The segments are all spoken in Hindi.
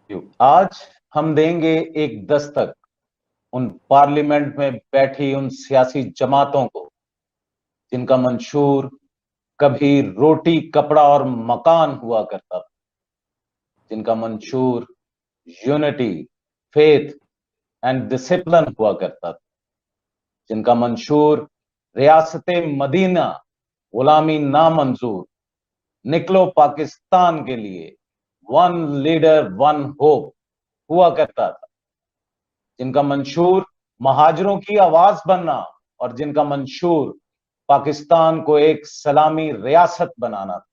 आज हम देंगे एक दस्तक उन पार्लियामेंट में बैठी उन सियासी जमातों को जिनका मंशूर कभी रोटी कपड़ा और मकान हुआ करता था, जिनका मंशूर यूनिटी, फेथ एंड डिसिप्लिन हुआ करता था, जिनका मंशूर रियासत मदीना गुलामी नामंजूर, निकलो पाकिस्तान के लिए, वन लीडर वन होप हुआ करता था, जिनका मंशूर महाजरों की आवाज बनना और जिनका मंशूर पाकिस्तान को एक सलामी रियासत बनाना था।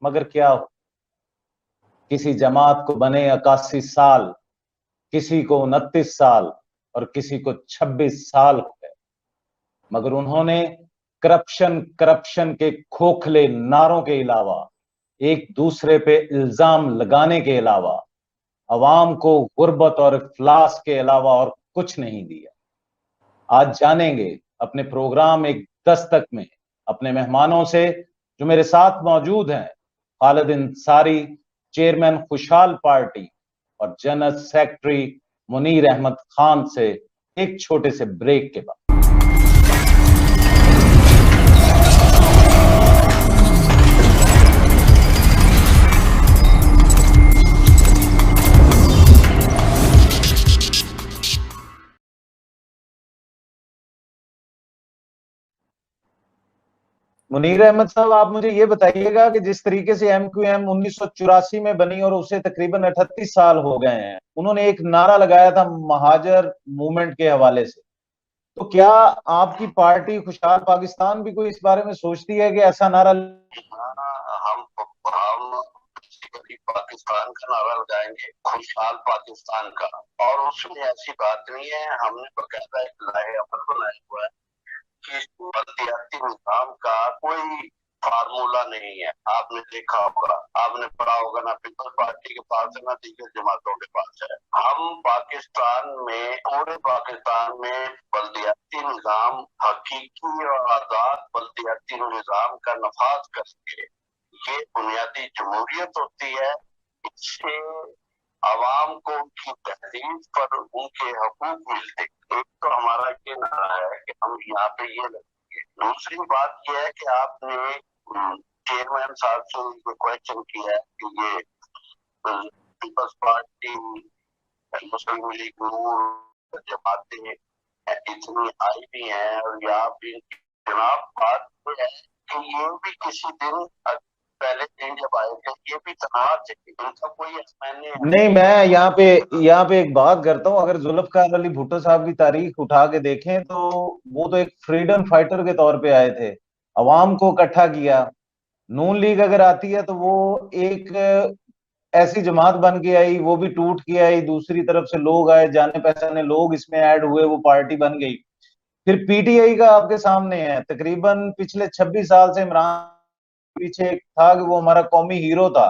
मगर क्या हो, किसी जमात को बने 81 साल, किसी को 29 साल और किसी को 26 साल हो गए, मगर उन्होंने करप्शन करप्शन के खोखले नारों के अलावा, एक दूसरे पे इल्जाम लगाने के अलावा, अवाम को गुर्बत और इफ्लास के अलावा और कुछ नहीं दिया। आज जानेंगे अपने प्रोग्राम एक दस्तक में अपने मेहमानों से, जो मेरे साथ मौजूद हैं, खालिद अंसारी, चेयरमैन खुशहाल पार्टी और जनरल सेक्रेटरी मुनीर अहमद खान से, एक छोटे से ब्रेक के बाद। मुनीर अहमद साहब, आप मुझे ये बताइएगा कि जिस तरीके से एमक्यूएम 1984 में बनी और उसे तकरीबन 38 साल हो गए हैं, उन्होंने एक नारा लगाया था महाजर मूवमेंट के हवाले से, तो क्या आपकी पार्टी खुशहाल पाकिस्तान भी कोई इस बारे में सोचती है कि ऐसा नारा? हम पाकिस्तान का नारा लगाएंगे, खुशहाल पाकिस्तान का, और उसमें ऐसी बात नहीं है। हमने बकायदा एक लाहे अमल बनाया हुआ है कि बलदियाती निजाम का कोई फार्मूला नहीं है। आपने देखा होगा, आपने पढ़ा होगा, ना पीपल्स पार्टी के पास है ना दीगर जमातों के पास है। हम पाकिस्तान में, पूरे पाकिस्तान में बलदियाती निजाम, हकीकी और आजाद बलदियाती निजाम का नफाज करके, ये बुनियादी जमहूरियत होती है। इससे आवाम को उनकी तहरीर पर उनके हकूक मिलते। एक तो हमारा ये नारा है कि हम यहाँ पे ये लगेंगे। दूसरी बात यह है कि आपने चेयरमैन साहब से ये क्वेश्चन किया है कि ये पीपल्स पार्टी, मुस्लिम लीग नून जमातें इतनी आई भी हैं, और यहाँ भी जनाब बात तो है कि ये भी किसी दिन पहले दिन जब आए थे, ये भी तनाव थे, इनका कोई नहीं, मैं यहाँ पे एक बात करता हूँ। अगर जुल्फकार अली भुट्टो साहब की तारीख उठा के देखें तो वो तो एक फ्रीडम फाइटर के तौर पे आए थे, अवाम को इकट्ठा किया। नून लीग अगर आती है तो वो एक ऐसी जमात बन के आई, वो भी टूट के आई, दूसरी तरफ से लोग आए, जाने पहचाने लोग इसमें ऐड हुए, वो पार्टी बन गई। फिर पीटीआई का आपके सामने है, तकरीबन पिछले 26 साल से इमरान पीछे था कि वो हमारा कौमी हीरो था।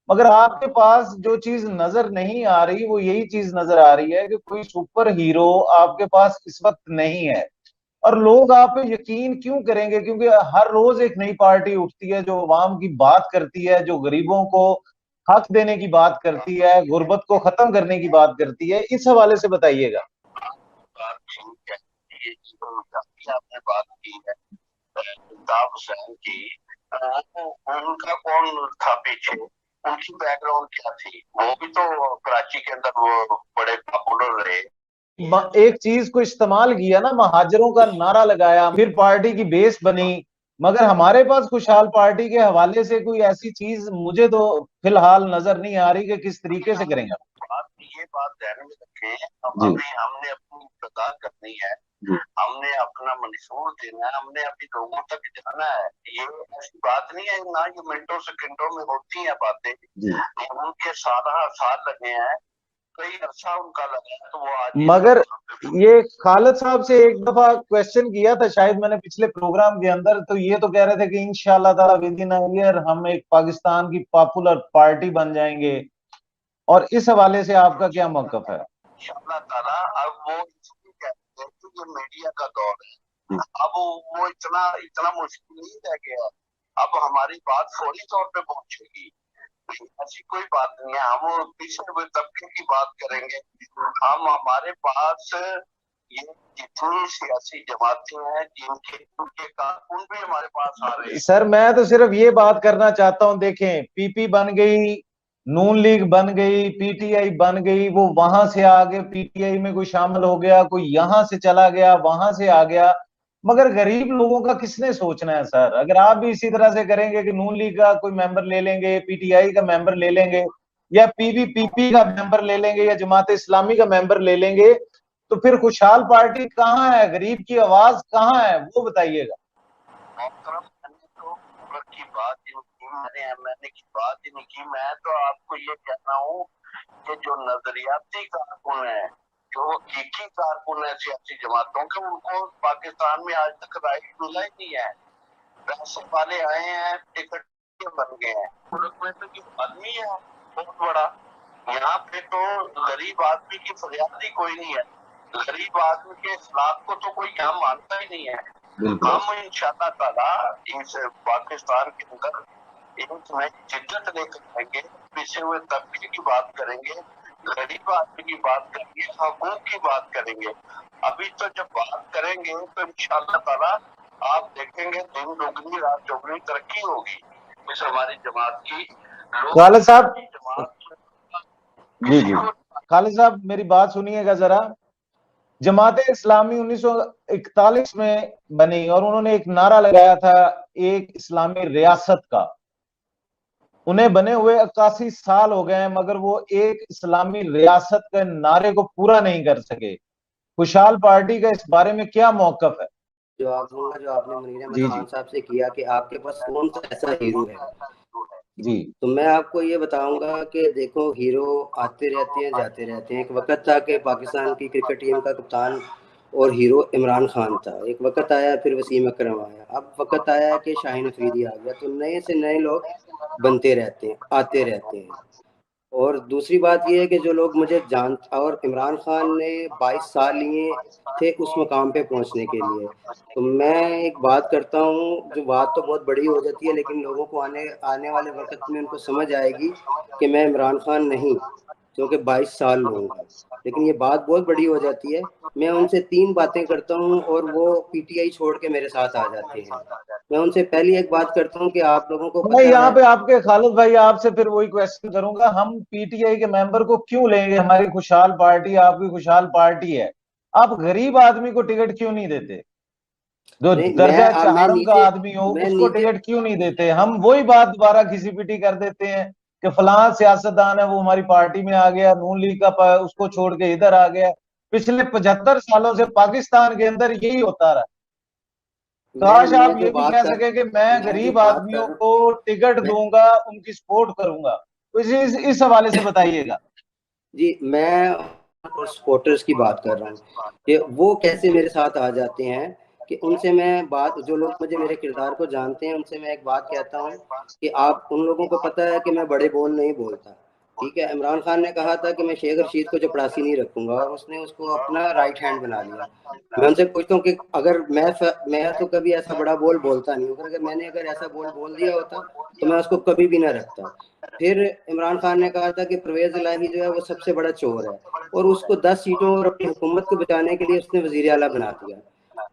मगर आपके पास जो चीज नजर नहीं आ रही वो यही चीज नजर आ रही है कि कोई सुपर हीरो आपके पास इस वक्त नहीं है। और लोग आप पे यकीन क्यों करेंगे? क्योंकि हर रोज एक नई पार्टी उठती है जो अवाम की बात करती है, जो गरीबों को हक देने की बात करती है, गुर्बत को खत्म करने की बात करती है। इस हवाले से बताइएगा। आपने बात की है अल्ताफ हुसैन की, उनका कौन था पीछे, उनकी बैकग्राउंड क्या थी? वो भी तो कराची के अंदर वो बड़े पॉपुलर रहे। एक चीज को इस्तेमाल किया ना, महाजरों का नारा लगाया, फिर पार्टी की बेस बनी। मगर हमारे पास खुशहाल पार्टी के हवाले से कोई ऐसी चीज मुझे तो फिलहाल नजर नहीं आ रही कि किस तरीके से करेंगे। ये बात ध्यान में रखें, जी, हमने अपनी इब्तदा करनी है, हमने अपना मंशूर देना है, हमने अभी लोगों तक जाना है। ये ऐसी बात नहीं है ना, ये मिनटों सेकंडों में होती है बातें। उनके सारा साल लगे हैं, कई अर्सा उनका लगा है, तो वो आज मगर ये खालिद साहब से एक दफा क्वेश्चन किया था शायद मैंने पिछले प्रोग्राम के अंदर, तो ये तो कह रहे थे कि इंशाल्लाह ताला विद इन अ ईयर हम एक पाकिस्तान की पॉपुलर पार्टी बन जाएंगे। और इस हवाले से आपका क्या मौकफ है? इंशाल्लाह ताला। अब वो इसलिए कहते हैं कि ये मीडिया का दौर है, अब वो इतना इतना मुश्किल नहीं रह गया। अब हमारी बात फौरी तौर पे पहुंचेगी। ऐसी कोई बात नहीं है। हम पिछड़े हुए तबके की बात करेंगे। हम हमारे पास ये जितनी सियासी जमातें हैं जिनके उनके कारकुन भी हमारे पास आ रहे हैं। सर मैं तो सिर्फ ये बात करना चाहता हूं, देखें पीपी बन गई, नून लीग बन गई, पीटीआई बन गई, वो वहां से आगे पीटीआई में कोई शामिल हो गया, कोई यहां से चला गया, वहां से आ गया, मगर गरीब लोगों का किसने सोचना है सर? अगर आप भी इसी तरह से करेंगे कि नून लीग का कोई मेंबर ले लेंगे, पीटीआई का मेंबर ले लेंगे, या पीवीपीपी का मेंबर ले लेंगे, या जमात इस्लामी का मेंबर ले लेंगे, तो फिर खुशहाल पार्टी कहाँ है? गरीब की आवाज कहाँ है, वो बताइएगा। की बात ही नहीं की, मैंने एमएनए की बात ही नहीं की। मैं तो आपको ये कहना हूँ कि जो नजरियाती कारकुन है, जो हकीकी कारकुन है सियासी जमातों के, उनको पाकिस्तान में आज तक राइट मिला ही नहीं है। पैसे वाले आए हैं, टिकट बन गए हैं, उसमें तो जो आदमी है बहुत बड़ा, यहाँ पे तो गरीब आदमी की फरियाद ही कोई नहीं है। गरीब आदमी के खिलाफ को तो कोई यहाँ मानता ही नहीं है। हम इंशाअल्लाह ताला इस पाकिस्तान के अंदर एक नई जिद्दत लेकर आएंगे, पिछड़े हुए तबके की बात करेंगे, गरीब आदमी की बात करेंगे, हकूक की बात करेंगे। अभी तो जब बात करेंगे तो इंशाअल्लाह ताला आप देखेंगे दिन दोगुनी रात चौगुनी तरक्की होगी इस हमारी जमात की। खालिद साहब, जी जी खालिद साहब मेरी बात सुनिएगा जरा। जमात इस्लामी 1941 में बनी और उन्होंने एक नारा लगाया था, एक इस्लामी रियासत का। उन्हें बने हुए 81 साल हो गए हैं, मगर वो एक इस्लामी रियासत के नारे को पूरा नहीं कर सके। खुशहाल पार्टी का इस बारे में क्या मौकफ है? जो आपने मुनीर अहमद खान साहब से किया कि आपके पास कौन सा ऐसा हीरो है जी, तो मैं आपको ये बताऊंगा कि देखो, हीरो आते रहते हैं जाते रहते हैं। एक वक्त था कि पाकिस्तान की क्रिकेट टीम का कप्तान और हीरो इमरान खान था, एक वक्त आया फिर वसीम अकरम आया, अब वक्त आया कि शाहीन अफरीदी आ गया। तो नए से नए लोग बनते रहते हैं, आते रहते हैं। और दूसरी बात यह है कि जो लोग मुझे जान, और इमरान खान ने 22 साल लिए थे उस मकाम पे पहुंचने के लिए। तो मैं एक बात करता हूं, जो बात तो बहुत बड़ी हो जाती है, लेकिन लोगों को आने वाले वक्त में उनको समझ आएगी कि मैं इमरान खान नहीं, क्योंकि 22 साल लूँगा, लेकिन ये बात बहुत बड़ी हो जाती है। मैं उनसे 3 बातें करता हूँ और वो पीटीआई छोड़ के मेरे साथ आ जाते हैं। मैं उनसे पहली एक बात करता हूँ कि आप लोगों को मैं यहाँ पे आपके खालिद भाई आपसे फिर वही क्वेश्चन करूंगा, हम पीटीआई के मेंबर को क्यों लेंगे? हमारी खुशहाल पार्टी आपकी खुशहाल पार्टी है, आप गरीब आदमी को टिकट क्यों नहीं देते? जो दर्जा चहारम का आदमी हो उसको टिकट क्यों नहीं देते? हम वही बात दोबारा घिसी पिटी कर देते हैं कि फलां सियासतदान है वो हमारी पार्टी में आ गया, नून लीग का उसको छोड़ के इधर आ गया। पिछले 75 सालों से पाकिस्तान के अंदर यही होता रहा। काश आप ये भी कह सके कि मैं गरीब आदमियों को टिकट दूंगा, उनकी सपोर्ट करूंगा। तो इस हवाले से बताइएगा। जी, मैं सपोर्टर्स की बात कर रहा हूँ कि वो कैसे मेरे साथ आ जाते हैं, कि उनसे मैं बात, जो लोग मुझे मेरे किरदार को जानते हैं उनसे मैं एक बात कहता हूँ कि आप, उन लोगों को पता है कि मैं बड़े बोल नहीं बोलता, ठीक है। इमरान खान ने कहा था कि मैं शेख रशीद को चपरासी नहीं रखूंगा, और उसने उसको अपना राइट हैंड बना लिया। मैं उनसे पूछता हूँ कि अगर मैं तो कभी ऐसा बड़ा बोल बोलता नहीं हूँ, अगर मैंने ऐसा बोल दिया होता तो मैं उसको कभी भी ना रखता। फिर इमरान खान ने कहा था कि परवेज इलाही जो है वो सबसे बड़ा चोर है, और उसको 10 सीटों और अपनी हुकूमत को बचाने के लिए उसने वजीर आला बना दिया।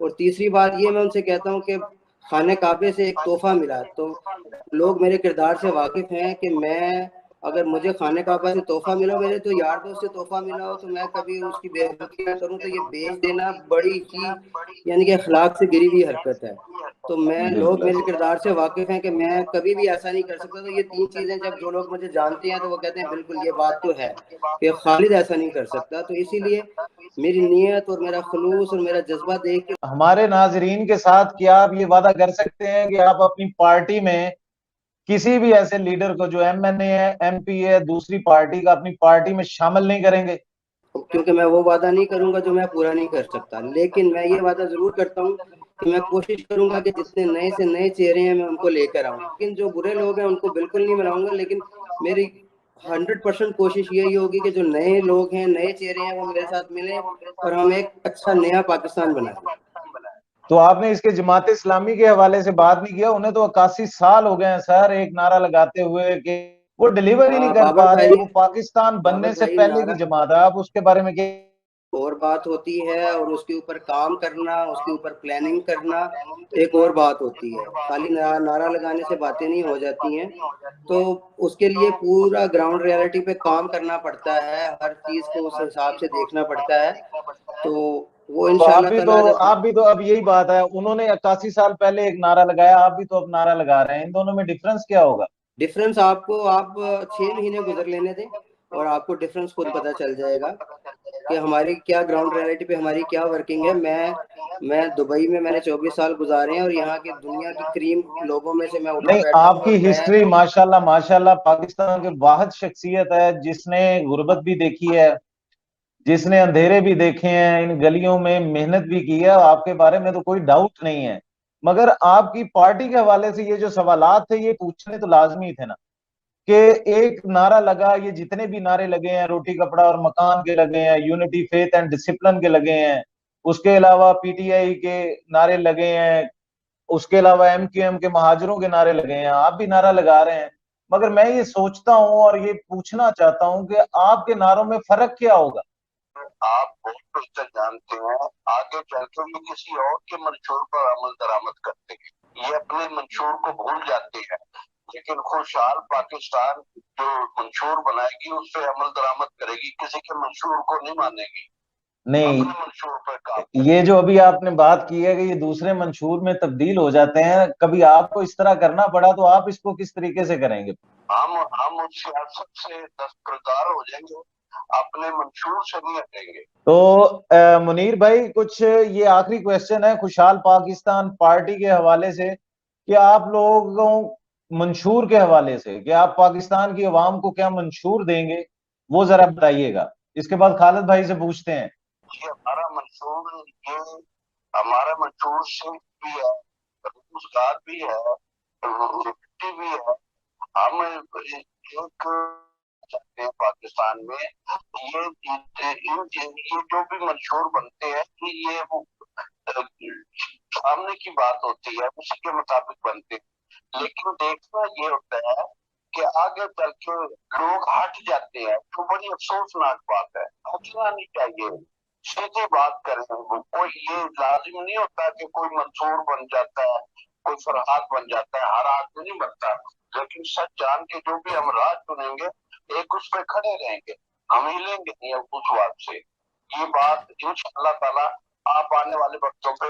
और तीसरी बात ये मैं उनसे कहता हूँ कि खाने काबे से एक तोहफा मिला, तो लोग मेरे किरदार से वाकिफ हैं कि मैं, अगर मुझे खाने काबा से तोहफा मिला, मेरे तो यार दोस्त से तोहफा मिला हो, तो मैं कभी उसकी बेइज्जती ना करूं। तो ये बेच देना बड़ी ही, यानी कि अखलाक से गिरी हुई हरकत है। तो मैं, लोग मेरे किरदार से वाकिफ हैं कि मैं कभी भी ऐसा नहीं कर सकता। तो ये 3 चीजें जब जो लोग मुझे जानते हैं तो वो कहते हैं बिल्कुल ये बात तो है कि खालिद ऐसा नहीं कर सकता। तो इसीलिए मेरी नीयत और मेरा खुलूस और मेरा जज्बा देख के हमारे नाजरीन के साथ क्या आप ये वादा कर सकते हैं कि आप अपनी पार्टी में किसी भी ऐसे लीडर को जो एमएनए है, एमपी है, दूसरी पार्टी का, अपनी पार्टी में शामिल नहीं करेंगे? क्योंकि मैं वो वादा नहीं करूंगा जो मैं पूरा नहीं कर सकता, लेकिन मैं ये वादा जरूर करता हूँ कि मैं कोशिश करूंगा कि जितने नए से नए चेहरे हैं मैं उनको लेकर आऊँ। लेकिन जो बुरे लोग हैं उनको बिल्कुल नहीं मिलाऊंगा, लेकिन मेरी 100% कोशिश यही होगी कि जो नए लोग हैं, नए चेहरे हैं, वो मेरे साथ मिले और हम एक अच्छा नया पाकिस्तान बनाए। तो आपने इसके जमात इस्लामी के हवाले से बात नहीं किया? उन्हें तो 81 साल हो गए हैं सर एक नारा लगाते हुए कि वो डिलीवर ही नहीं कर बाबर पा रहे। भाई, वो पाकिस्तान बनने बाबर से भाई पहले की नारा जमात है। आप उसके बारे में क्या? और बात होती है, और उसके ऊपर काम करना, उसके ऊपर प्लानिंग करना एक और बात होती है। खाली नारा लगाने से बातें नहीं हो जाती हैं, तो उसके लिए पूरा ग्राउंड रियलिटी पे काम करना पड़ता है, हर चीज़ को उस हिसाब से देखना पड़ता है। तो वो तो इंशाल्लाह ताला जब आप भी तो अब यही बात है, उन्होंने 81 साल पहले एक नारा लगाया, आप भी तो अब नारा लगा रहे हैं। इन दोनों में डिफरेंस क्या होगा? डिफरेंस आपको, आप 6 महीने गुजर लेने दें और आपको डिफरेंस खुद पता चल जाएगा कि हमारी क्या ग्राउंड रियलिटी पे हमारी क्या वर्किंग है। मैं दुबई में मैंने 24 साल गुजारे हैं और यहाँ के दुनिया की क्रीम लोगों में से मैं उठा नहीं, बैठा हूँ, आपकी और मैं हिस्ट्री माशाल्लाह माशाल्लाह, पाकिस्तान के वाहिद शख्सियत है जिसने गुर्बत भी देखी है, जिसने अंधेरे भी देखे हैं, इन गलियों में मेहनत भी की है। आपके बारे में तो कोई डाउट नहीं है। मगर आपकी पार्टी के हवाले से ये जो सवालात थे, ये पूछने तो लाजमी थे ना, कि एक नारा लगा, ये जितने भी नारे लगे हैं, रोटी कपड़ा और मकान के लगे हैं, यूनिटी फेथ एंड डिसिप्लिन के लगे हैं, उसके अलावा पीटीआई के नारे लगे हैं, उसके अलावा एमक्यूएम के महाजरों के नारे लगे हैं, आप भी नारा लगा रहे हैं। मगर मैं ये सोचता हूं और ये पूछना चाहता हूं कि आपके नारों में फर्क क्या होगा? आप बहुत बेहतर जानते हैं, आगे चल के ये किसी और के मंशूर पर अमल दरामद करते हैं, ये अपने मंशूर को भूल जाते हैं। लेकिन खुशहाल पाकिस्तान जो मंशूर बनाएगी उस पर अमल दरामद करेगी, किसी के मंशूर को नहीं मानेगी, नहीं, अपने मंशूर पर काम ये करेगी। जो अभी आपने बात की है कि ये दूसरे मंशूर में तब्दील हो जाते हैं, कभी आपको इस तरह करना पड़ा तो आप इसको किस तरीके से करेंगे? हम उस सियासत से दस्तबरदार हो जाएंगे, अपने मंशूर से नहीं हटेंगे। तो मुनीर भाई, कुछ ये आखिरी क्वेश्चन है खुशहाल पाकिस्तान पार्टी के हवाले से, कि आप लोगों मंशूर के हवाले से, कि आप पाकिस्तान की अवाम को क्या मंशूर देंगे, वो जरा बताइएगा। इसके बाद खालिद भाई से पूछते हैं। ये हमारा मंशूर, ये हमारा मंशूर सिर्फ भी है, रोजगार भी है, लिबर्टी भी है। हम एक चाहते हैं पाकिस्तान में, ये जो भी मंशूर बनते हैं कि ये वो सामने की बात होती है, उसी के मुताबिक बनते हैं। लेकिन देखना ये होता है कि आगे चल के लोग हट जाते हैं, तो बड़ी अफसोसनाक बात है। हटना नहीं चाहिए, सीधी बात करें। कोई ये लाजिम नहीं होता कि कोई मंसूर बन जाता है, कोई फरहाद बन जाता है, हर आदमी नहीं बनता। लेकिन सच जान के जो भी हम राह चुनेंगे, एक उस पर खड़े रहेंगे, हम हिलेंगे नहीं उस बात से। ये बात इंशाअल्लाह ताला आप आने वाले वक्तों पे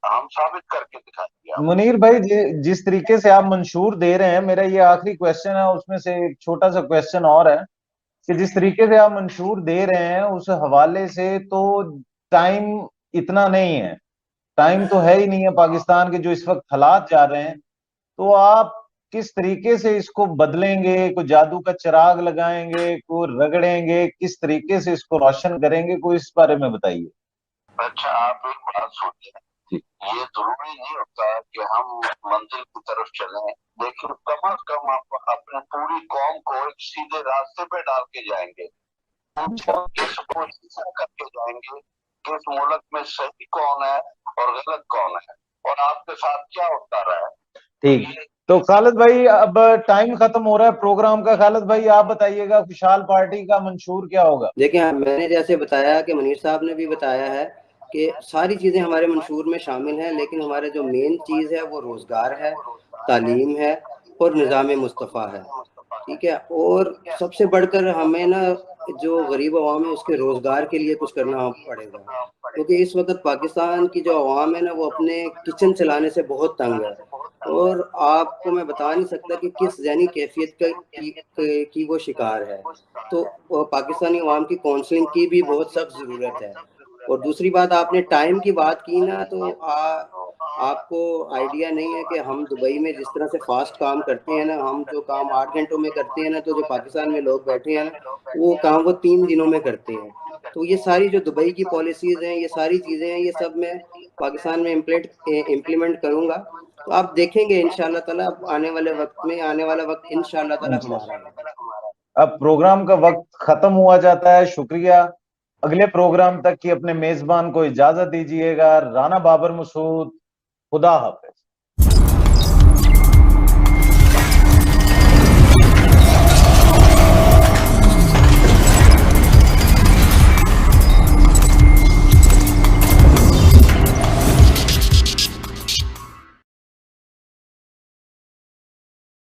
हम साबित करके दिखाएंगे आपको। मुनीर भाई, जिस तरीके से आप मंशूर दे रहे हैं, मेरा ये आखिरी क्वेश्चन है, उसमें से एक छोटा सा क्वेश्चन और है कि जिस तरीके से आप मंशूर दे रहे हैं उस हवाले से तो टाइम इतना नहीं है, टाइम तो है ही नहीं है पाकिस्तान के जो इस वक्त हालात जा रहे हैं। तो आप किस तरीके से इसको बदलेंगे? कोई जादू का चिराग लगाएंगे, कोई रगड़ेंगे, किस तरीके से इसको रोशन करेंगे? कोई इस बारे में बताइए। अच्छा, आप एक बात सुनिए, ये जरूरी नहीं होता कि हम मंजिल की तरफ चलें, लेकिन कम से कम आप अपने पूरी कौम को एक सीधे रास्ते पे डाल के जाएंगे, इसको ऐसा करके जाएंगे कि इस मुल्क में सही कौन है और गलत कौन है, और आपके साथ क्या होता रहा है। ठीक, तो खालिद भाई, अब टाइम खत्म हो रहा है प्रोग्राम का। खालिद भाई, आप बताइएगा खुशहाल पार्टी का मंशूर क्या होगा? देखिए, मैंने जैसे बताया कि मुनीर साहब ने भी बताया है कि सारी चीज़ें हमारे मंशूर में शामिल हैं, लेकिन हमारे जो मेन चीज़ है वो रोज़गार है, तालीम है और निज़ाम मुस्तफ़ा है। ठीक है, और सबसे बढ़कर हमें ना जो गरीब अवाम है उसके रोज़गार के लिए कुछ करना पड़ेगा, क्योंकि इस वक्त पाकिस्तान की जो अवाम है ना वो अपने किचन चलाने से बहुत तंग है, और आपको मैं बता नहीं सकता कि किस ज़हनी कैफियत की वो शिकार है। तो पाकिस्तानी अवाम की काउंसलिंग की भी बहुत सख्त ज़रूरत है। और दूसरी बात, आपने टाइम की बात की ना, तो आपको आइडिया नहीं है कि हम दुबई में जिस तरह से फास्ट काम करते हैं ना, हम जो काम 8 घंटों में करते हैं ना, तो जो पाकिस्तान में लोग बैठे हैं ना वो काम वो 3 दिनों में करते हैं। तो ये सारी जो दुबई की पॉलिसीज़ हैं, ये सारी चीज़ें हैं, ये सब मैं पाकिस्तान में इम्प्लीमेंट करूँगा। तो आप देखेंगे इंशाअल्लाह ताला आने वाले वक्त में, आने वाला वक्त इंशाअल्लाह ताला हमारा है। अब प्रोग्राम का वक्त खत्म हुआ जाता है, शुक्रिया। अगले प्रोग्राम तक की अपने मेजबान को इजाजत दीजिएगा। राना बाबर मसूद, खुदा हाफिज।